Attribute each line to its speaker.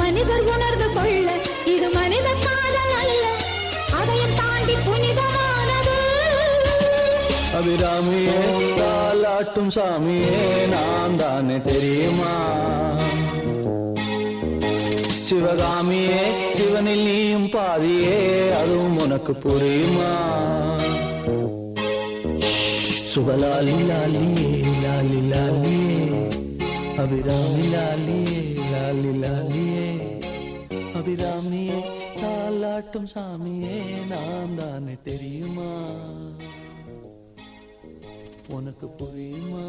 Speaker 1: மனிதர் உணர்ந்து கொள்ள இது மனித காதல் அல்ல, அதையும் தாண்டி புனிதமானது.
Speaker 2: அபிராமியே தாலாட்டும் சாமியே நான் தானே தெரியுமா? சிவகாமியே சிவனில் நீயும் பாதியே அதுவும் உனக்கு புரியுமா? சுபலாலி லாலியே லாலி லாலியே அபிராமி லாலியே லாலி லாலியே அபிராமியே தாலாட்டும் சாமியே நான் தானே தெரியுமா? உனக்கு புரியுமா?